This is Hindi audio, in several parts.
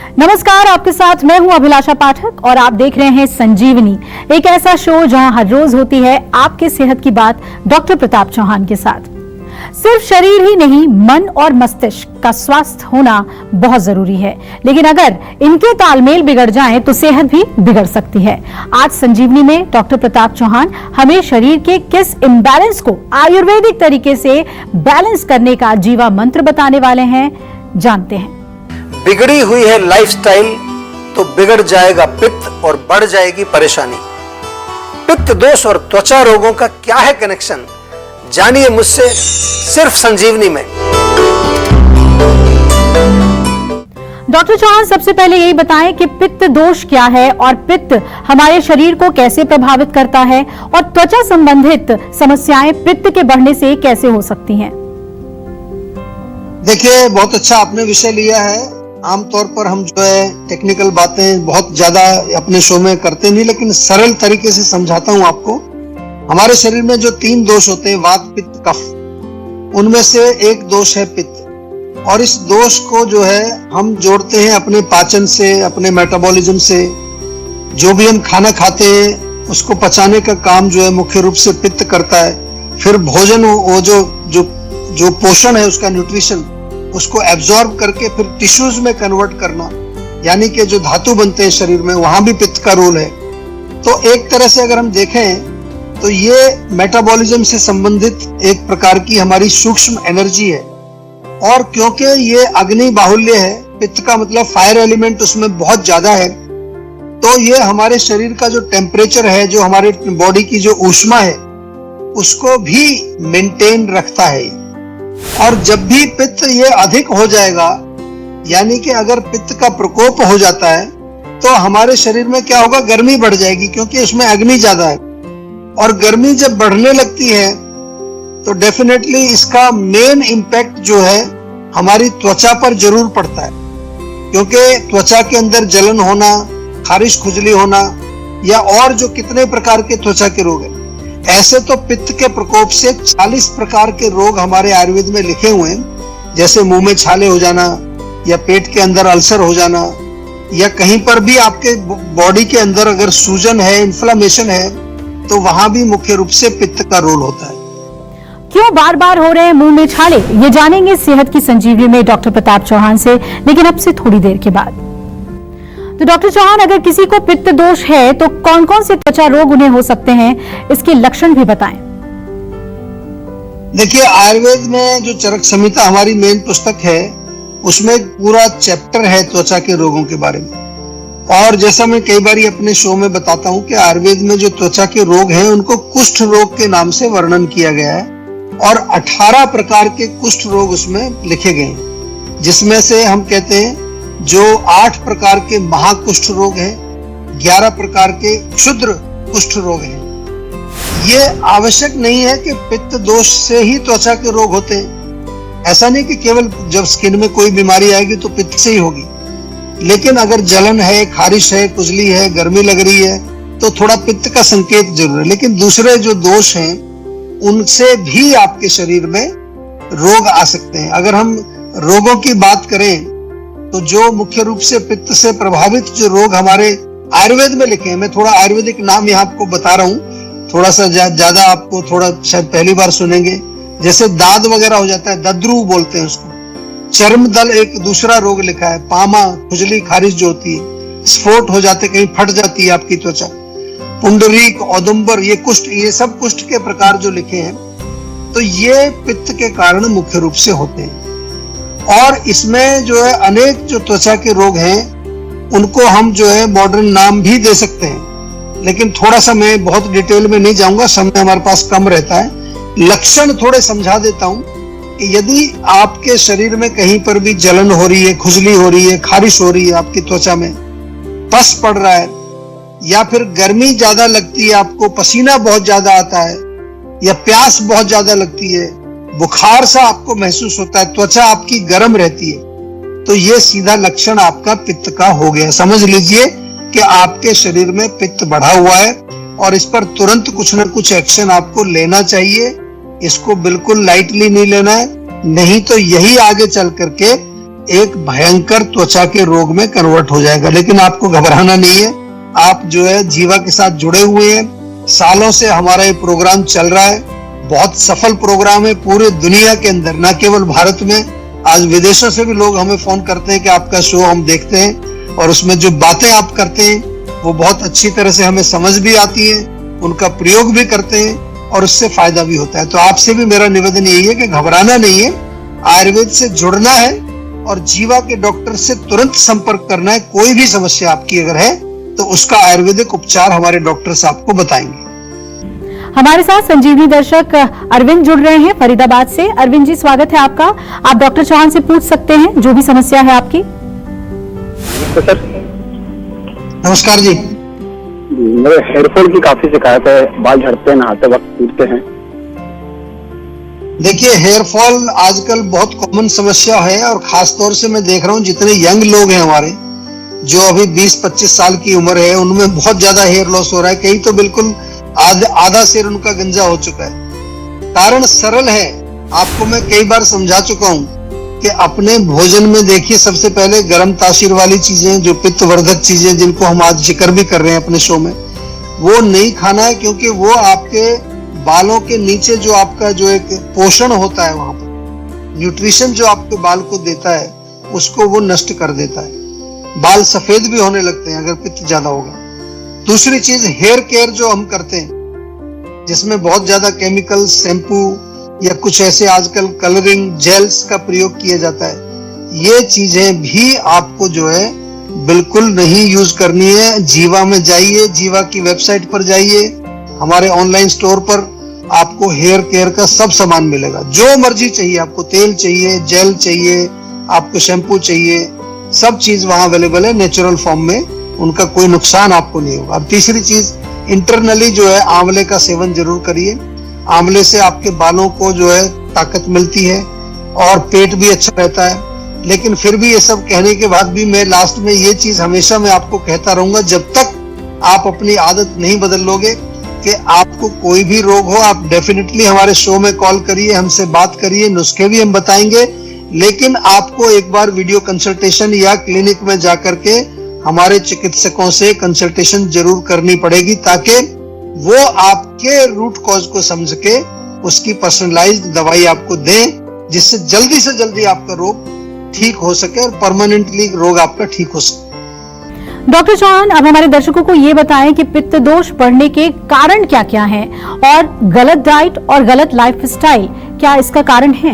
नमस्कार, आपके साथ मैं हूं अभिलाषा पाठक और आप देख रहे हैं संजीवनी, एक ऐसा शो जहां हर रोज होती है आपके सेहत की बात डॉक्टर प्रताप चौहान के साथ। सिर्फ शरीर ही नहीं, मन और मस्तिष्क का स्वास्थ्य होना बहुत जरूरी है, लेकिन अगर इनके तालमेल बिगड़ जाएं तो सेहत भी बिगड़ सकती है। आज संजीवनी में डॉक्टर प्रताप चौहान हमें शरीर के किस इम्बैलेंस को आयुर्वेदिक तरीके से बैलेंस करने का जीवा मंत्र बताने वाले हैं, जानते हैं। बिगड़ी हुई है लाइफस्टाइल तो बिगड़ जाएगा पित्त और बढ़ जाएगी परेशानी। पित्त दोष और त्वचा रोगों का क्या है कनेक्शन, जानिए मुझसे सिर्फ संजीवनी में। डॉक्टर चौहान, सबसे पहले यही बताएं कि पित्त दोष क्या है और पित्त हमारे शरीर को कैसे प्रभावित करता है और त्वचा संबंधित समस्याएं पित्त के बढ़ने से कैसे हो सकती हैं। देखिए, बहुत अच्छा आपने विषय लिया है। आमतौर पर हम जो है टेक्निकल बातें बहुत ज्यादा अपने शो में करते नहीं, लेकिन सरल तरीके से समझाता हूं आपको। हमारे शरीर में जो 3 दोष होते हैं, वात पित्त कफ, उनमें से एक दोष है पित्त। और इस दोष को जो है हम जोड़ते हैं अपने पाचन से, अपने मेटाबॉलिज्म से। जो भी हम खाना खाते हैं उसको पचाने का काम जो है मुख्य रूप से पित्त करता है। फिर भोजन, वो जो पोषण है उसका, न्यूट्रिशन, उसको एब्जॉर्ब करके फिर टिश्यूज में कन्वर्ट करना, यानी कि जो धातु बनते हैं शरीर में, वहां भी पित्त का रोल है। तो एक तरह से अगर हम देखें तो ये मेटाबॉलिज्म से संबंधित एक प्रकार की हमारी सूक्ष्म एनर्जी है। और क्योंकि ये अग्नि बाहुल्य है, पित्त का मतलब फायर एलिमेंट उसमें बहुत ज्यादा है, तो ये हमारे शरीर का जो टेम्परेचर है, जो हमारे बॉडी की जो ऊष्मा है, उसको भी मेंटेन रखता है। और जब भी पित्त ये अधिक हो जाएगा, यानी कि अगर पित्त का प्रकोप हो जाता है, तो हमारे शरीर में क्या होगा, गर्मी बढ़ जाएगी, क्योंकि उसमें अग्नि ज्यादा है। और गर्मी जब बढ़ने लगती है तो डेफिनेटली इसका मेन इम्पैक्ट जो है हमारी त्वचा पर जरूर पड़ता है, क्योंकि त्वचा के अंदर जलन होना, खारिश खुजली होना, या और जो कितने प्रकार के त्वचा के रोग है। ऐसे तो पित्त के प्रकोप से 40 प्रकार के रोग हमारे आयुर्वेद में लिखे हुए हैं, जैसे मुंह में छाले हो जाना, या पेट के अंदर अल्सर हो जाना, या कहीं पर भी आपके बॉडी के अंदर अगर सूजन है, इन्फ्लेमेशन है, तो वहां भी मुख्य रूप से पित्त का रोल होता है। क्यों बार बार हो रहे हैं मुंह में छाले, ये जानेंगे सेहत की संजीवनी में डॉक्टर प्रताप चौहान से, लेकिन अब से थोड़ी देर के बाद। तो डॉक्टर चौहान, अगर किसी को पित्त दोष है तो कौन कौन से त्वचा रोग उन्हें हो सकते हैं, इसके लक्षण भी बताएं। देखिए, आयुर्वेद में जो चरक संहिता हमारी मेन पुस्तक है, उसमें एक पूरा चैप्टर है त्वचा के रोगों के बारे में। और जैसा मैं कई बार अपने शो में बताता हूं कि आयुर्वेद में जो त्वचा के रोग हैं उनको कुष्ठ रोग के नाम से वर्णन किया गया है, और 18 प्रकार के कुष्ठ रोग उसमें लिखे गए हैं, जिसमें से हम कहते हैं जो 8 प्रकार के महाकुष्ठ रोग हैं, 11 प्रकार के क्षुद्र कुष्ठ रोग हैं। ये आवश्यक नहीं है कि पित्त दोष से ही त्वचा के रोग होते हैं। ऐसा नहीं कि केवल जब स्किन में कोई बीमारी आएगी तो पित्त से ही होगी, लेकिन अगर जलन है, खारिश है, खुजली है, गर्मी लग रही है, तो थोड़ा पित्त का संकेत जरूर है। लेकिन दूसरे जो दोष हैं उनसे भी आपके शरीर में रोग आ सकते हैं। अगर हम रोगों की बात करें तो जो मुख्य रूप से पित्त से प्रभावित जो रोग हमारे आयुर्वेद में लिखे हैं, मैं थोड़ा आयुर्वेदिक नाम यहाँ आपको बता रहा हूँ, थोड़ा सा ज्यादा आपको थोड़ा शायद पहली बार सुनेंगे। जैसे दाद वगैरह हो जाता है, दद्रू बोलते हैं उसको। चर्म दल एक दूसरा रोग लिखा है, पामा, खुजली, खारिश जो होती है, स्फोट हो जाते, कहीं फट जाती है आपकी त्वचा, पुंडरीक, औदुंबर, ये कुष्ठ, ये सब कुष्ठ के प्रकार जो लिखे हैं, तो ये पित्त के कारण मुख्य रूप से होते हैं। और इसमें जो है अनेक जो त्वचा के रोग हैं उनको हम जो है मॉडर्न नाम भी दे सकते हैं, लेकिन थोड़ा सा मैं बहुत डिटेल में नहीं जाऊंगा, समय हमारे पास कम रहता है। लक्षण थोड़े समझा देता हूं कि यदि आपके शरीर में कहीं पर भी जलन हो रही है, खुजली हो रही है, खारिश हो रही है, आपकी त्वचा में पस पड़ रहा है, या फिर गर्मी ज्यादा लगती है, आपको पसीना बहुत ज्यादा आता है, या प्यास बहुत ज्यादा लगती है, बुखार सा आपको महसूस होता है, त्वचा आपकी गर्म रहती है, तो ये सीधा लक्षण आपका पित्त का हो गया। समझ लीजिए कि आपके शरीर में पित्त बढ़ा हुआ है और इस पर तुरंत कुछ ना कुछ एक्शन आपको लेना चाहिए। इसको बिल्कुल लाइटली नहीं लेना है, नहीं तो यही आगे चल करके एक भयंकर त्वचा के रोग में कन्वर्ट हो जाएगा। लेकिन आपको घबराना नहीं है, आप जो है जीवा के साथ जुड़े हुए हैं, सालों से हमारा ये प्रोग्राम चल रहा है, बहुत सफल प्रोग्राम है पूरे दुनिया के अंदर, न केवल भारत में। आज विदेशों से भी लोग हमें फोन करते हैं कि आपका शो हम देखते हैं और उसमें जो बातें आप करते हैं वो बहुत अच्छी तरह से हमें समझ भी आती है, उनका प्रयोग भी करते हैं और उससे फायदा भी होता है। तो आपसे भी मेरा निवेदन यही है कि घबराना नहीं है, आयुर्वेद से जुड़ना है और जीवा के डॉक्टर से तुरंत संपर्क करना है। कोई भी समस्या आपकी अगर है तो उसका आयुर्वेदिक उपचार हमारे डॉक्टर्स आपको बताएंगे। हमारे साथ संजीवनी दर्शक अरविंद जुड़ रहे हैं फरीदाबाद से। अरविंद जी, स्वागत है आपका। आप डॉक्टर चौहान से पूछ सकते हैं जो भी समस्या है आपकी। नमस्कार जी। मेरे हेयरफॉल की काफी शिकायत है, बाल झड़ते हैं, नहाते वक्त टूटते हैं। देखिए, हेयर फॉल आजकल बहुत कॉमन समस्या है और खास तौर से मैं देख रहा हूँ जितने यंग लोग हैं हमारे, जो अभी 20-25 साल की उम्र है, उनमें बहुत ज्यादा हेयर लॉस हो रहा है। कई तो बिल्कुल आधा सिर उनका गंजा हो चुका है। कारण सरल है, आपको मैं कई बार समझा चुका हूँ कि अपने भोजन में देखिए, सबसे पहले गर्म तासीर वाली चीजें, जो पित्तवर्धक चीजें जिनको हम आज जिक्र भी कर रहे हैं अपने शो में, वो नहीं खाना है, क्योंकि वो आपके बालों के नीचे जो आपका जो एक पोषण होता है, वहां पर न्यूट्रिशन जो आपके बाल को देता है उसको वो नष्ट कर देता है। बाल सफेद भी होने लगते हैं अगर पित्त ज्यादा होगा। दूसरी चीज, हेयर केयर जो हम करते हैं जिसमें बहुत ज्यादा केमिकल, शैम्पू या कुछ ऐसे आजकल कलरिंग जेल्स का प्रयोग किया जाता है, ये चीजें भी आपको जो है बिल्कुल नहीं यूज करनी है। जीवा में जाइए, जीवा की वेबसाइट पर जाइए, हमारे ऑनलाइन स्टोर पर आपको हेयर केयर का सब सामान मिलेगा। जो मर्जी चाहिए, आपको तेल चाहिए, जेल चाहिए, आपको शैम्पू चाहिए, सब चीज वहां अवेलेबल है नेचुरल फॉर्म में, उनका कोई नुकसान आपको नहीं होगा। अब तीसरी चीज, इंटरनली जो है आंवले का सेवन जरूर करिए। आंवले से आपके बालों को जो है ताकत मिलती है और पेट भी अच्छा रहता है। लेकिन फिर भी ये सब कहने के बाद भी मैं लास्ट में ये चीज हमेशा मैं आपको कहता रहूंगा, जब तक आप अपनी आदत नहीं बदल लोगे कि आपको कोई भी रोग हो, आप डेफिनेटली हमारे शो में कॉल करिए, हमसे बात करिए, नुस्खे भी हम बताएंगे। लेकिन आपको एक बार वीडियो कंसल्टेशन या क्लिनिक में जाकर के हमारे चिकित्सकों से कंसल्टेशन जरूर करनी पड़ेगी, ताकि वो आपके रूट कॉज को समझ के उसकी पर्सनलाइज्ड दवाई आपको दें, जिससे जल्दी से जल्दी आपका रोग ठीक हो सके और परमानेंटली रोग आपका ठीक हो सके। डॉक्टर चौहान, अब हमारे दर्शकों को ये बताएं कि पित्त दोष बढ़ने के कारण क्या क्या हैं और गलत डाइट और गलत लाइफस्टाइल क्या इसका कारण है?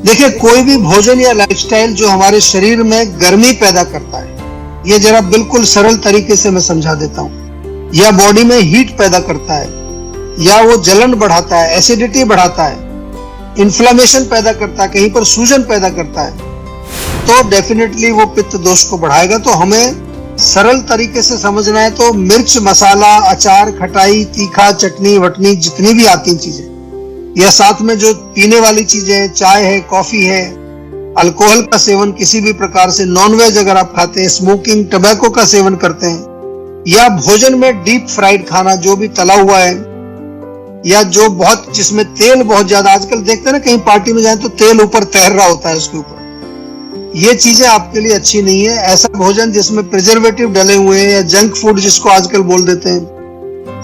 देखिए, कोई भी भोजन या लाइफस्टाइल जो हमारे शरीर में गर्मी पैदा करता है, ये जरा बिल्कुल सरल तरीके से मैं समझा देता हूँ, या बॉडी में हीट पैदा करता है, या वो जलन बढ़ाता है, एसिडिटी बढ़ाता है, इन्फ्लेमेशन पैदा करता है, कहीं पर सूजन पैदा करता है, तो डेफिनेटली वो पित्त दोष को बढ़ाएगा। तो हमें सरल तरीके से समझना है तो मिर्च, मसाला, अचार, खटाई, तीखा, चटनी वटनी जितनी भी आती चीजें, या साथ में जो पीने वाली चीजें, चाय है, कॉफी है, अल्कोहल का सेवन किसी भी प्रकार से, नॉनवेज अगर आप खाते हैं, स्मोकिंग, टबैको का सेवन करते हैं, या भोजन में डीप फ्राइड खाना जो भी तला हुआ है, या जो बहुत जिसमें तेल बहुत ज्यादा, आजकल देखते हैं ना कहीं पार्टी में जाए तो तेल ऊपर तैर रहा होता है उसके ऊपर, ये चीजें आपके लिए अच्छी नहीं है। ऐसा भोजन जिसमें प्रिजर्वेटिव डले हुए हैं या जंक फूड जिसको आजकल बोल देते हैं।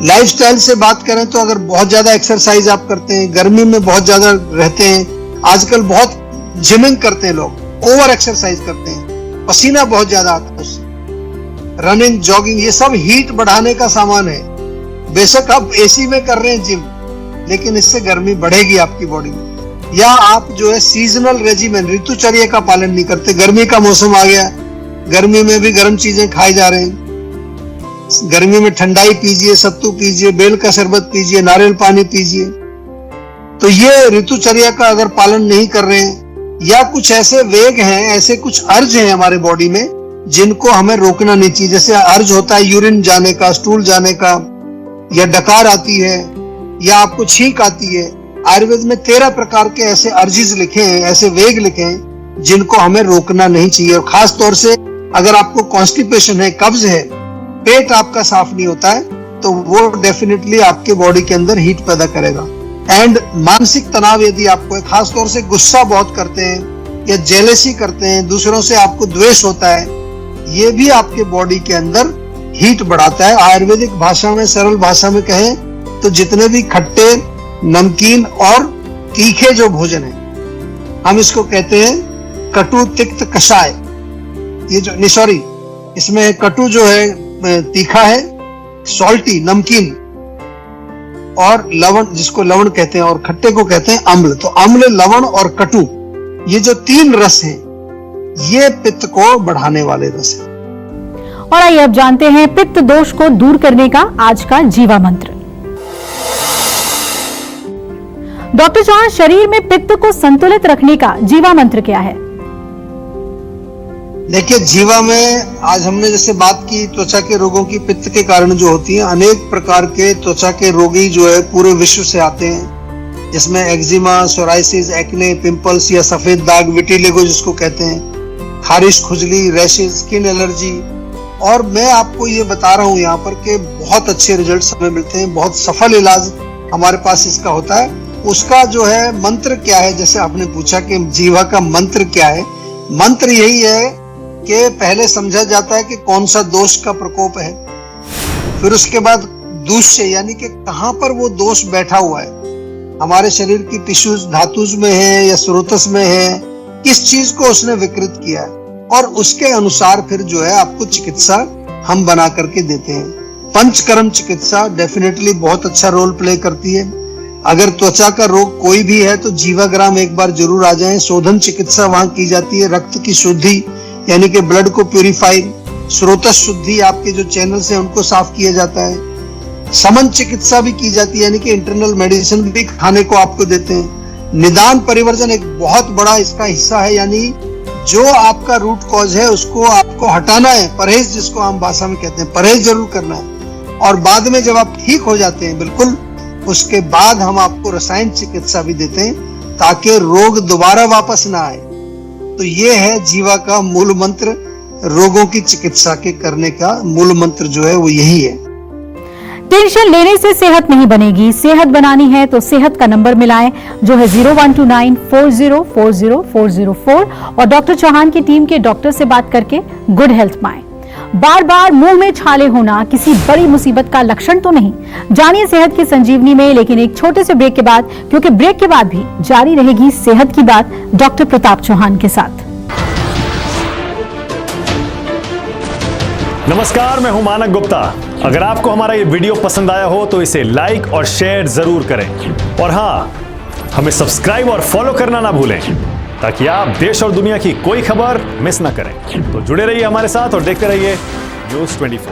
लाइफस्टाइल से बात करें तो अगर बहुत ज्यादा एक्सरसाइज आप करते हैं, गर्मी में बहुत ज्यादा रहते हैं, आजकल बहुत जिमिंग करते हैं लोग, ओवर एक्सरसाइज करते हैं, पसीना बहुत ज्यादा आता है उससे, रनिंग, जॉगिंग, ये सब हीट बढ़ाने का सामान है। बेशक आप एसी में कर रहे हैं जिम, लेकिन इससे गर्मी बढ़ेगी आपकी बॉडी में। या आप जो है सीजनल रेजिमेंट, ऋतुचर्या का पालन नहीं करते, गर्मी का मौसम आ गया, गर्मी में भी गर्म चीजें खाए जा रहे हैं, गर्मी में ठंडाई पीजिए, सत्तू पीजिए, बेल का शरबत पीजिए, नारियल पानी पीजिए, तो ये ऋतुचर्या का अगर पालन नहीं कर रहे हैं, या कुछ ऐसे वेग हैं, ऐसे कुछ अर्ज हैं हमारे बॉडी में जिनको हमें रोकना नहीं चाहिए। जैसे अर्ज होता है यूरिन जाने का, स्टूल जाने का, या डकार आती है, या आपको छींक आती है। आयुर्वेद में 13 प्रकार के ऐसे अर्जिज लिखे हैं, ऐसे वेग लिखे हैं जिनको हमें रोकना नहीं चाहिए। और खास तौर से अगर आपको कॉन्स्टिपेशन है, कब्ज है, पेट आपका साफ नहीं होता है, तो वो डेफिनेटली आपके बॉडी के अंदर हीट पैदा करेगा। एंड मानसिक तनाव यदि आपको है, खास तौर से गुस्सा बहुत करते हैं, या जेलेसी करते हैं, दूसरों से आपको द्वेष होता है, ये भी आपके बॉडी के अंदर हीट बढ़ाता है। आयुर्वेदिक भाषा में, सरल भाषा में कहें तो जितने भी खट्टे, नमकीन और तीखे जो भोजन है, हम इसको कहते हैं कटु तिक्त कषाय। ये जो नहीं सॉरी, इसमें कटु जो है तीखा है, सॉल्टी नमकीन, और लवण जिसको लवण कहते हैं, और खट्टे को कहते हैं अम्ल। तो अम्ल, लवण और कटु, ये जो तीन रस हैं, ये पित्त को बढ़ाने वाले रस हैं। और आइए अब जानते हैं पित्त दोष को दूर करने का आज का जीवा मंत्र। डॉक्टर चौहान, शरीर में पित्त को संतुलित रखने का जीवा मंत्र क्या है? देखिए, जीवा में आज हमने जैसे बात की त्वचा के रोगों की, पित्त के कारण जो होती है, अनेक प्रकार के त्वचा के रोगी जो है पूरे विश्व से आते हैं, जिसमें एक्जिमा, सोराइसिस, एक्ने, पिंपल्स या सफेद दाग, विटिलिगो जिसको कहते हैं, खारिश, खुजली, रैशेज, स्किन एलर्जी। और मैं आपको ये बता रहा हूँ यहाँ पर कि बहुत अच्छे रिजल्ट्स हमें मिलते हैं, बहुत सफल इलाज हमारे पास इसका होता है। उसका जो है मंत्र क्या है, जैसे आपने पूछा कि जीवा का मंत्र क्या है, मंत्र यही है कि पहले समझा जाता है कि कौन सा दोष का प्रकोप है, फिर उसके बाद दूष्य यानी कि कहाँ पर वो दोष बैठा हुआ है, हमारे शरीर की टिश्यूज, धातुज में है या स्रोतस में है, किस चीज को उसने विकृत किया है, और उसके अनुसार फिर जो है आपको चिकित्सा हम बना करके देते हैं। पंचकर्म चिकित्सा डेफिनेटली बहुत अच्छा रोल प्ले करती है। अगर त्वचा का रोग कोई भी है तो जीवाग्राम एक बार जरूर आ जाएं। शोधन चिकित्सा वहां की जाती है, रक्त की शुद्धि यानी कि ब्लड को प्यूरिफाई, स्रोतस शुद्धि, आपके जो चैनल्स हैं उनको साफ किया जाता है। समन चिकित्सा भी की जाती है, यानी कि इंटरनल मेडिसिन भी खाने को आपको देते हैं। निदान परिवर्जन एक बहुत बड़ा इसका हिस्सा है, यानी जो आपका रूट कॉज है उसको आपको हटाना है, परहेज जिसको आम भाषा में कहते हैं, परहेज जरूर करना है। और बाद में जब आप ठीक हो जाते हैं बिल्कुल, उसके बाद हम आपको रसायन चिकित्सा भी देते हैं ताकि रोग दोबारा वापस ना आए। तो ये है जीवा का मूल मंत्र, रोगों की चिकित्सा के करने का मूल मंत्र जो है वो यही है। टेंशन लेने से सेहत नहीं बनेगी, सेहत बनानी है तो सेहत का नंबर मिलाएं जो है 012940404004 और डॉक्टर चौहान की टीम के डॉक्टर से बात करके गुड हेल्थ पाएं। बार बार मुंह में छाले होना किसी बड़ी मुसीबत का लक्षण तो नहीं। जानिए सेहत की संजीवनी में, लेकिन एक छोटे से ब्रेक के बाद, क्योंकि ब्रेक के बाद भी जारी रहेगी सेहत की बात डॉक्टर प्रताप चौहान के साथ। नमस्कार, मैं हूं मानक गुप्ता। अगर आपको हमारा ये वीडियो पसंद आया हो तो इसे लाइक और शेयर जरूर करें, और हाँ, हमें सब्सक्राइब और फॉलो करना ना भूलें ताकि आप देश और दुनिया की कोई खबर मिस ना करें। तो जुड़े रहिए हमारे साथ और देखते रहिए न्यूज़ 24।